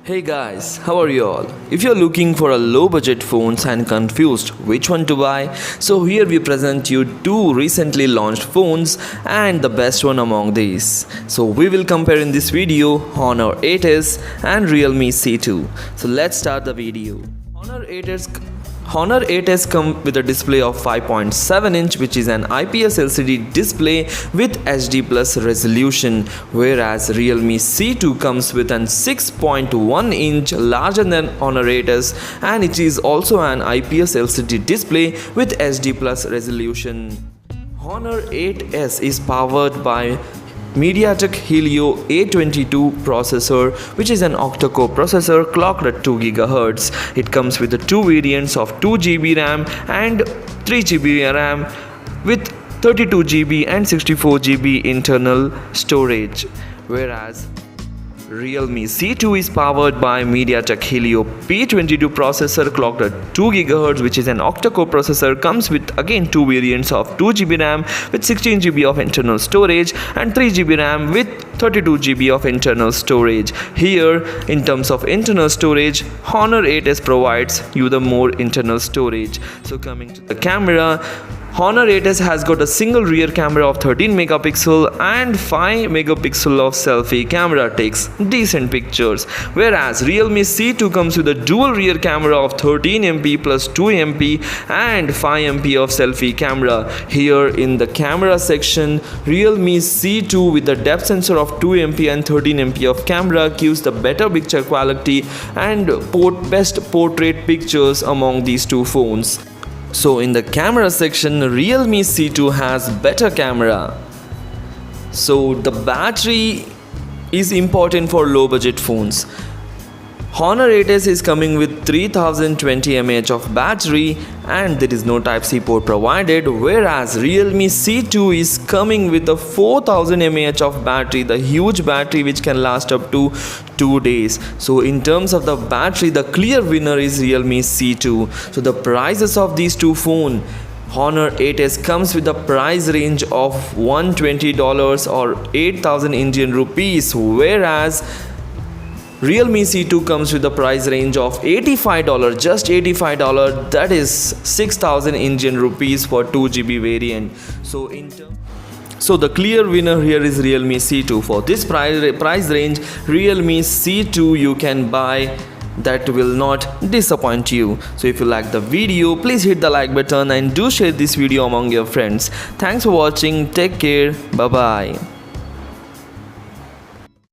Hey guys, how are you all? If you're looking for a low budget phones and confused which one to buy, so here we present you two recently launched phones and the best one among these. So we will compare in this video Honor 8s and Realme C2. So let's start the video. Honor 8s come with a display of 5.7 inch, which is an IPS LCD display with HD plus resolution, whereas Realme C2 comes with an 6.1 inch larger than Honor 8s, and it is also an IPS LCD display with HD plus resolution. Honor 8s is powered by MediaTek Helio A22 processor, which is an octa-core processor clocked at 2 GHz. It comes with the two variants of 2 GB RAM and 3 GB RAM with 32 GB and 64 GB internal storage, whereas Realme C2 is powered by MediaTek Helio P22 processor clocked at 2 GHz, which is an octa-core processor, comes with again two variants of 2 GB RAM with 16 GB of internal storage and 3 GB RAM with 32 GB of internal storage. Here, in terms of internal storage, Honor 8s provides you the more internal storage. So coming to the camera, Honor 8s has got a single rear camera of 13 megapixel and 5 megapixel of selfie camera, takes decent pictures, whereas Realme C2 comes with a dual rear camera of 13 MP plus 2 MP and 5 MP of selfie camera. Here in the camera section, Realme C2 with the depth sensor of 2 MP and 13 MP of camera gives the better picture quality and best portrait pictures among these two phones. So in the camera section, Realme C2 has better camera. So the battery is important for low budget phones. Honor 8s is coming with 3020 mAh of battery and there is no Type-C port provided, whereas Realme C2 is coming with a 4000 mAh of battery, the huge battery which can last up to 2 days. So in terms of the battery, the clear winner is Realme C2. So the prices of these two phones, Honor 8s comes with a price range of $120 or 8,000 Indian rupees, whereas Realme C2 comes with a price range of $85, just $85, that is 6,000 Indian rupees for 2 GB variant. So the clear winner here is Realme C2. For this price range, Realme C2 you can buy, that will not disappoint you. So if you like the video, please hit the like button and do share this video among your friends. Thanks for watching. Take care. Bye bye.